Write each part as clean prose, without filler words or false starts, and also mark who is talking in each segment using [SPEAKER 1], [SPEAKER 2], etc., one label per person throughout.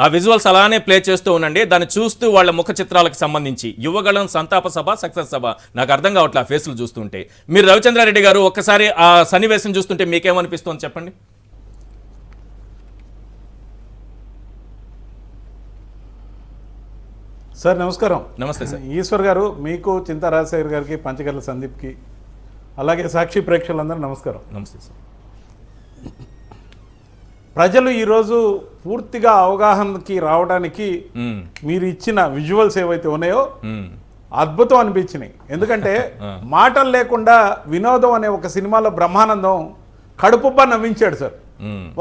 [SPEAKER 1] ఆ విజువల్స్ అలానే ప్లే చేస్తూ ఉండండి. దాన్ని చూస్తూ వాళ్ళ ముఖ చిత్రాలకు సంబంధించి యువగళం సంతాప సభ సక్సెస్ సభ నాకు అర్థం కావట్లే ఆ ఫేసులు చూస్తుంటే. మీరు రవిచంద్రారెడ్డి గారు ఒక్కసారి ఆ సన్నివేశం చూస్తుంటే మీకేమనిపిస్తుంది చెప్పండి.
[SPEAKER 2] సార్ నమస్కారం.
[SPEAKER 1] నమస్తే సార్.
[SPEAKER 2] ఈశ్వర్ గారు, మీకు, చింతా రాజశేఖర్ గారికి, పంచగర్ల సందీప్కి, అలాగే సాక్షి ప్రేక్షకులందరూ నమస్కారం.
[SPEAKER 1] నమస్తే సార్.
[SPEAKER 2] ప్రజలు ఈరోజు పూర్తిగా అవగాహనకి రావడానికి మీరు ఇచ్చిన విజువల్స్ ఏవైతే ఉన్నాయో అద్భుతం అనిపించినాయి. ఎందుకంటే మాటలు లేకుండా వినోదం అనే ఒక సినిమాలో బ్రహ్మానందం కడుపుబ్బా నవ్వించాడు సార్.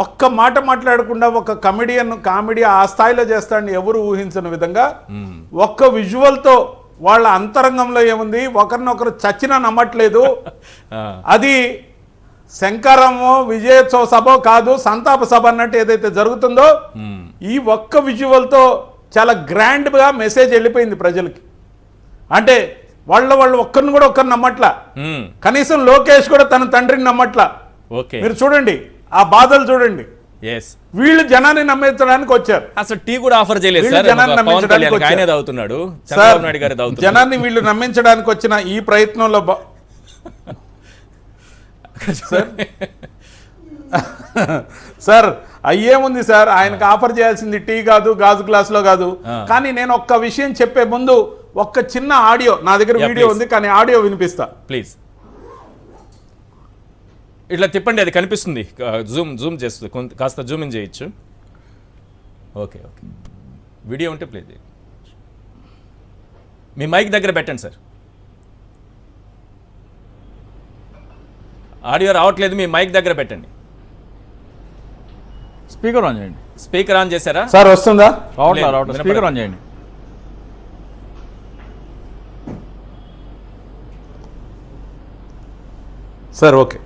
[SPEAKER 2] ఒక్క మాట మాట్లాడకుండా ఒక కామెడీ ఆ స్థాయిలో చేస్తాడని ఎవరు ఊహించని విధంగా ఒక్క విజువల్తో వాళ్ళ అంతరంగంలో ఏముంది, ఒకరినొకరు చచ్చినా నమ్మట్లేదు. అది శంకరమో విజయోత్సవ సభ కాదు, సంతాప సభ అన్నట్టు ఏదైతే జరుగుతుందో ఈ ఒక్క విజువల్తో చాలా గ్రాండ్గా మెసేజ్ వెళ్ళిపోయింది ప్రజలకి. అంటే వాళ్ళు ఒక్కరిని కూడా ఒక్కరిని నమ్మట్లా. కనీసం లోకేష్ కూడా తన తండ్రిని నమ్మట్లా. మీరు చూడండి ఆ బాధలు చూడండి. వీళ్ళు జనాన్ని నమ్మించడానికి వచ్చారు.
[SPEAKER 1] అసలు టీ కూడా ఆఫర్ చేయలేదు సార్.
[SPEAKER 2] జనాన్ని వీళ్ళు నమ్మించడానికి వచ్చిన ఈ ప్రయత్నంలో సార్ అయ్యేముంది సార్, ఆయనకు ఆఫర్ చేయాల్సింది టీ కాదు, గాజు గ్లాసులో కాదు. కానీ నేను ఒక్క విషయం చెప్పే ముందు ఒక్క చిన్న ఆడియో, నా దగ్గర వీడియో ఉంది కానీ ఆడియో వినిపిస్తా
[SPEAKER 1] ప్లీజ్. ఇట్లా తిప్పండి, అది కనిపిస్తుంది. జూమ్ చేస్తుంది, కాస్త జూమ్ ఇన్ చేయొచ్చు. ఓకే ఓకే, వీడియో ఉంటే ప్లే చేయండి. మీ మైక్ దగ్గర పెట్టండి సార్. ఆడియో రావట్లేదు, మీ మైక్ దగ్గర పెట్టండి.
[SPEAKER 3] స్పీకర్ ఆన్ చేయండి.
[SPEAKER 1] స్పీకర్ ఆన్ చేశారా
[SPEAKER 2] సార్? వస్తుందా?
[SPEAKER 3] రావట్లేదు. స్పీకర్ ఆన్ చేయండి.
[SPEAKER 2] Sir okay.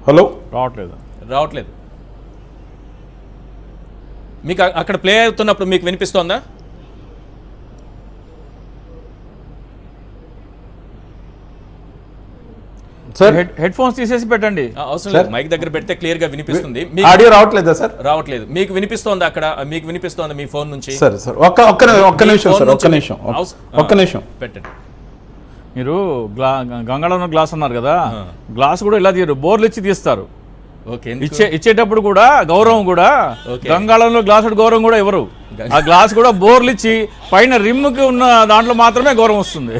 [SPEAKER 2] హలో.
[SPEAKER 1] రావట్లేదు. మీకు అక్కడ ప్లే అవుతున్నప్పుడు మీకు వినిపిస్తోందా?
[SPEAKER 3] సార్ హెడ్ ఫోన్స్ తీసేసి పెట్టండి.
[SPEAKER 1] అవసరం లేదు, మైక్ దగ్గర పెడితే క్లియర్ గా వినిపిస్తుంది.
[SPEAKER 2] ఆడియో రావట్లేదా సార్?
[SPEAKER 1] రావట్లేదు. మీకు వినిపిస్తోంది అక్కడ? మీకు వినిపిస్తోంది మీ ఫోన్ నుంచి?
[SPEAKER 2] సరే సార్, ఒక్క నిమిషం
[SPEAKER 1] పెట్టండి.
[SPEAKER 3] మీరు గంగాళంలో గ్లాస్ అన్నారు కదా, గ్లాస్ కూడా ఇలా తీయరు, బోర్లు ఇచ్చి తీస్తారు. ఇచ్చేటప్పుడు కూడా గౌరవం కూడా గంగాళంలో గ్లాస్ గౌరవం కూడా ఎవరు, ఆ గ్లాస్ కూడా బోర్లు ఇచ్చి పైన రిమ్కి ఉన్న దాంట్లో మాత్రమే గౌరవం వస్తుంది.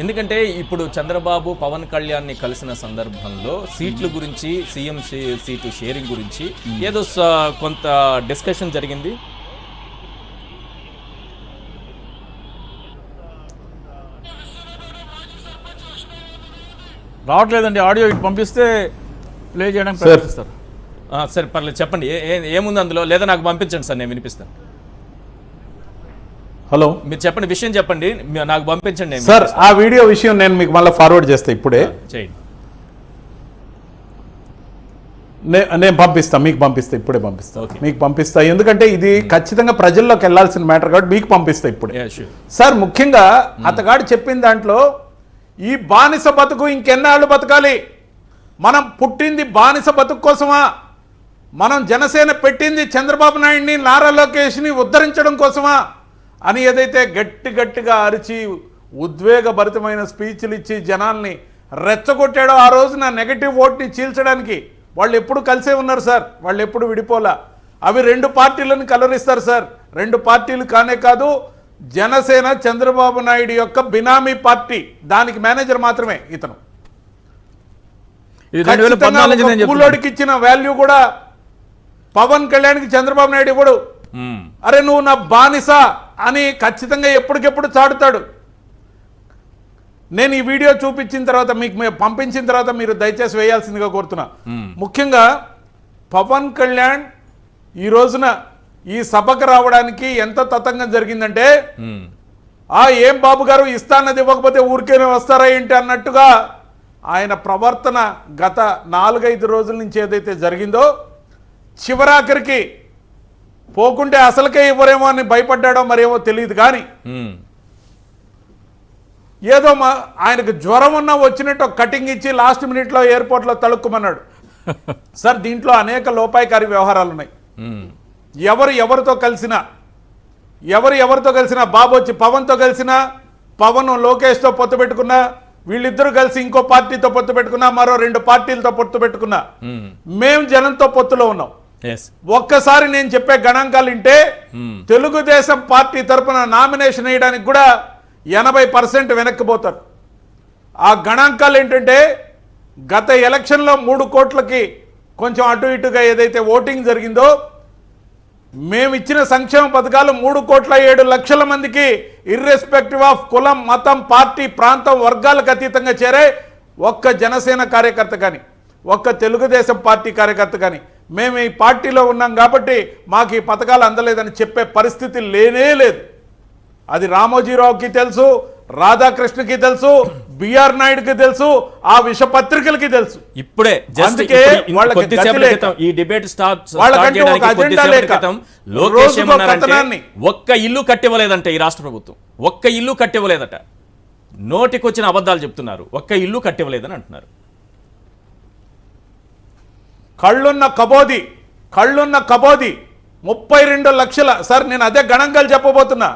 [SPEAKER 1] ఎందుకంటే ఇప్పుడు చంద్రబాబు పవన్ కళ్యాణ్ని కలిసిన సందర్భంలో సీట్ల గురించి, సీఎం సీటు షేరింగ్ గురించి ఏదో కొంత డిస్కషన్ జరిగింది.
[SPEAKER 3] రావట్లేదండి ఆడియో, ఇటు పంపిస్తే ప్లే చేయడానికి ప్రయత్నిస్తారు.
[SPEAKER 1] సరే పర్లేదు, చెప్పండి ఏముంది అందులో, లేదా నాకు పంపించండి సార్, నేను వినిపిస్తాను.
[SPEAKER 2] హలో,
[SPEAKER 1] మీరు చెప్పండి, విషయం చెప్పండి, నాకు పంపించండి
[SPEAKER 2] సార్. ఆ వీడియో విషయం నేను మీకు మళ్ళీ ఫార్వర్డ్ చేస్తా, ఇప్పుడే
[SPEAKER 1] చేయండి.
[SPEAKER 2] నేను పంపిస్తా, మీకు పంపిస్తా, ఇప్పుడే పంపిస్తా, మీకు పంపిస్తా. ఎందుకంటే ఇది ఖచ్చితంగా ప్రజల్లోకి వెళ్ళాల్సిన మ్యాటర్ కాబట్టి మీకు పంపిస్తా ఇప్పుడే. సార్ ముఖ్యంగా అతగాడు చెప్పిన దాంట్లో ఈ బానిస బతుకు ఇంకెన్నాళ్ళు బతకాలి, మనం పుట్టింది బానిస బతుకు కోసమా, మనం జనసేన పెట్టింది చంద్రబాబు నాయుడిని, నారా లోకేష్ని ఉద్ధరించడం కోసమా అని ఏదైతే గట్టిగా అరిచి ఉద్వేగభరితమైన స్పీచ్లు ఇచ్చి జనాల్ని రెచ్చగొట్టాడో, ఆ రోజున నెగటివ్ ఓట్ని చీల్చడానికి వాళ్ళు ఎప్పుడు కలిసే ఉన్నారు సార్, వాళ్ళు ఎప్పుడు విడిపోలా. అవి రెండు పార్టీలను కలరిస్తారు సార్. రెండు పార్టీలు కానే కాదు, జనసేన చంద్రబాబు నాయుడు యొక్క బినామీ పార్టీ, దానికి మేనేజర్ మాత్రమే ఇతను. కూలోడికి ఇచ్చిన వాల్యూ కూడా పవన్ కళ్యాణ్కి చంద్రబాబు నాయుడు ఇవ్వడు. అరే నువ్వు నా బానిస అని ఖచ్చితంగా ఎప్పటికెప్పుడు చాడుతాడు. నేను ఈ వీడియో చూపించిన తర్వాత మీకు పంపించిన తర్వాత మీరు దయచేసి వేయాల్సిందిగా కోరుతున్నా. ముఖ్యంగా పవన్ కళ్యాణ్ ఈ రోజున ఈ సభకు రావడానికి ఎంత తతంగం జరిగిందంటే, ఏం బాబు గారు ఇస్తాన్నది ఇవ్వకపోతే ఊరికేనే వస్తారా ఏంటి అన్నట్టుగా ఆయన ప్రవర్తన గత 4-5 రోజుల నుంచి ఏదైతే జరిగిందో, చివరాఖరికి పోకుంటే అసలుకే ఇవ్వరేమో అని భయపడ్డాడో మరేమో తెలియదు. కానీ ఏదో ఆయనకు జ్వరం ఉన్నా వచ్చినట్టు ఒక కటింగ్ ఇచ్చి లాస్ట్ మినిట్లో ఎయిర్పోర్ట్లో తలుక్కుమన్నాడు. సార్ దీంట్లో అనేక లోపాయకారి వ్యవహారాలు ఉన్నాయి. ఎవరితో కలిసినా బాబు వచ్చి పవన్తో కలిసినా, పవన్ లోకేష్తో పొత్తు పెట్టుకున్నా, వీళ్ళిద్దరూ కలిసి ఇంకో పార్టీతో పొత్తు పెట్టుకున్నా, మరో 2 పార్టీలతో పొత్తు పెట్టుకున్నా, మేము జనంతో పొత్తులో ఉన్నాం. ఒక్కసారి నేను చెప్పే గణాంకాలు వింటే తెలుగుదేశం పార్టీ తరఫున నామినేషన్ వేయడానికి కూడా 80% వెనక్కిపోతారు. ఆ గణాంకాలు ఏంటంటే గత ఎలక్షన్లో 3 కోట్లకి కొంచెం అటు ఇటుగా ఏదైతే ఓటింగ్ జరిగిందో, మేము ఇచ్చిన సంక్షేమ పథకాలు 3,07,00,000 మందికి ఇర్రెస్పెక్టివ్ ఆఫ్ కులం, మతం, పార్టీ, ప్రాంతం, వర్గాలకు అతీతంగా చేరే ఒక్క జనసేన కార్యకర్త కానీ, ఒక్క తెలుగుదేశం పార్టీ కార్యకర్త కానీ మేము ఈ పార్టీలో ఉన్నాం కాబట్టి మాకు ఈ పథకాలు అందలేదని చెప్పే పరిస్థితి లేనే లేదు. అది రామోజీరావుకి తెలుసు, రాధాకృష్ణకి తెలుసు, బిఆర్ నాయుడుకి తెలుసు, ఆ విషపత్రికలకి తెలుసు.
[SPEAKER 1] ఇప్పుడే
[SPEAKER 2] అందుకే
[SPEAKER 1] ఈ డిబేట్ ఒక్క ఇల్లు కట్టివ్వలేదంటే ఈ రాష్ట్ర ప్రభుత్వం, ఒక్క ఇల్లు కట్టివ్వలేదట. నోటికొచ్చిన అబద్ధాలు చెప్తున్నారు. ఒక్క ఇల్లు కట్టివ్వలేదని అంటున్నారు.
[SPEAKER 2] కళ్ళున్న కబోది 32 లక్షల. సార్ నేను అదే గణాంకాలు చెప్పబోతున్నా.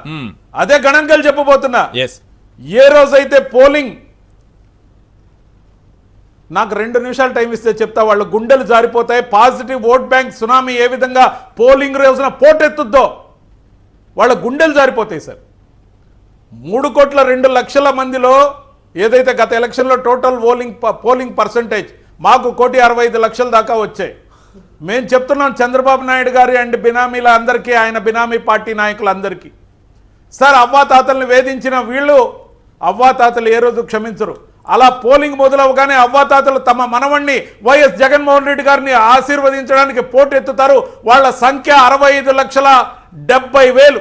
[SPEAKER 2] ఏ రోజైతే పోలింగ్, నాకు 2 నిమిషాలు టైం ఇస్తే చెప్తా, వాళ్ళ గుండెలు జారిపోతాయి. పాజిటివ్ ఓట్ బ్యాంక్ సునామీ ఏ విధంగా పోలింగ్ రోజున పోటెత్తుద్దో వాళ్ళ గుండెలు జారిపోతాయి సార్. 3,02,00,000 మందిలో ఏదైతే గత ఎలక్షన్లో టోటల్ పోలింగ్ పర్సంటేజ్ మాకు 1,65,00,000 దాకా వచ్చాయి. మేము చెప్తున్నాం చంద్రబాబు నాయుడు గారి అండ్ బినామీల అందరికీ, ఆయన బినామీ పార్టీ నాయకులందరికీ, సార్ అవ్వాతాతల్ని వేధించిన వీళ్ళు అవ్వాతాతలు ఏ రోజు క్షమించరు. అలా పోలింగ్ మొదలవగానే అవ్వాతాతలు తమ మనవణ్ణి వైఎస్ జగన్మోహన్ రెడ్డి గారిని ఆశీర్వదించడానికి పోటెత్తుతారు. వాళ్ళ సంఖ్య 65,70,000.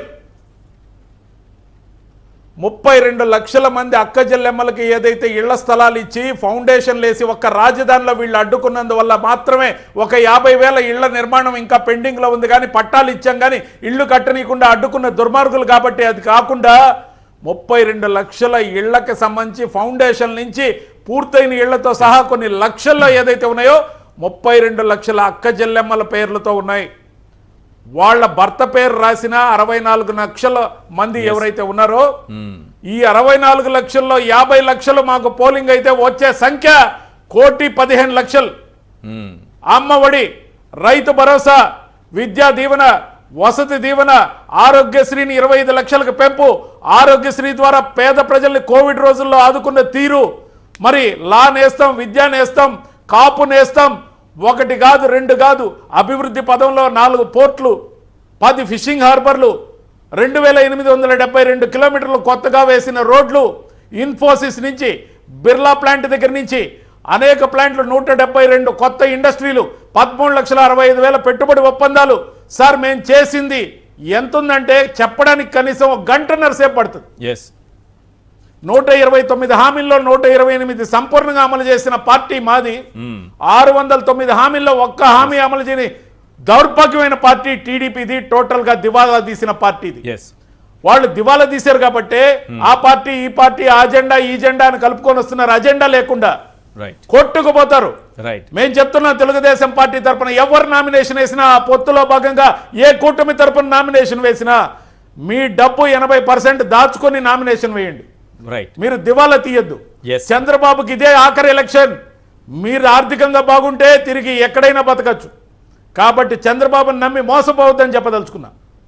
[SPEAKER 2] 32 లక్షల మంది అక్క చెల్లెమ్మలకి ఏదైతే ఇళ్ల స్థలాలు ఇచ్చి ఫౌండేషన్లు వేసి ఒక్క రాజధానిలో వీళ్ళు అడ్డుకున్నందువల్ల మాత్రమే ఒక 50,000 ఇళ్ల నిర్మాణం ఇంకా పెండింగ్లో ఉంది. కానీ పట్టాలు ఇచ్చాం కానీ ఇళ్లు కట్టనీయకుండా అడ్డుకున్న దుర్మార్గులు కాబట్టి అది కాకుండా 32 లక్షల ఇళ్లకి సంబంధించి ఫౌండేషన్ నుంచి పూర్తయిన ఇళ్లతో సహా కొన్ని లక్షల్లో ఏదైతే ఉన్నాయో 32 లక్షల అక్క చెల్లెమ్మల పేర్లతో ఉన్నాయి. వాళ్ళ భర్త పేరు రాసిన 64 లక్షల మంది ఎవరైతే ఉన్నారో, ఈ 64 లక్షల్లో 50 లక్షలు మాకు పోలింగ్ అయితే వచ్చే సంఖ్య 1,15,00,000. అమ్మఒడి, రైతు భరోసా, విద్యా దీవెన, వసతి దీవెన, ఆరోగ్యశ్రీని 25 లక్షలకు పెంపు, ఆరోగ్యశ్రీ ద్వారా పేద ప్రజల్ని కోవిడ్ రోజుల్లో ఆదుకున్న తీరు, మరి లా నేస్తాం, విద్యా నేస్తాం, కాపు నేస్తాం, 1 కాదు 2 కాదు, అభివృద్ధి పదంలో 4 పోర్ట్లు, 10 ఫిషింగ్ హార్బర్లు, 2,872 కిలోమీటర్లు కొత్తగా వేసిన రోడ్లు, ఇన్ఫోసిస్ నుంచి బిర్లా ప్లాంట్ దగ్గర నుంచి అనేక ప్లాంట్లు, 172 కొత్త ఇండస్ట్రీలు, 13,65,000 పెట్టుబడి ఒప్పందాలు. సార్ మేము చేసింది ఎంత ఉందంటే చెప్పడానికి కనీసం 1 గంటన్నర సేపు పడుతుంది. 129 హామీల్లో 128 సంపూర్ణంగా అమలు చేసిన పార్టీ మాది. 609 హామీల్లో 1 హామీ అమలు చేయని దౌర్భాగ్యమైన పార్టీ టీడీపీది. టోటల్ గా దివాలా తీసిన పార్టీది. వాళ్ళు దివాలా తీశారు కాబట్టి ఆ పార్టీ ఈ పార్టీ అజెండా ఈ జెండా అని కలుపుకొని వస్తున్నారు. అజెండా లేకుండా కొట్టుకుపోతారు. మేము చెప్తున్నాం తెలుగుదేశం పార్టీ తరఫున ఎవరు నామినేషన్ వేసినా, ఆ పొత్తులో భాగంగా ఏ కూటమి తరఫున నామినేషన్ వేసినా మీ డబ్బు 80% దాచుకొని నామినేషన్ వేయండి. మీరు దివాలా తీయద్దు. చంద్రబాబుకి ఇదే ఆఖరి ఎలక్షన్. మీరు ఆర్థికంగా బాగుంటే తిరిగి ఎక్కడైనా బతకచ్చు. కాబట్టి చంద్రబాబుని నమ్మి మోసపోవద్దని చెప్పదలుచుకున్నా.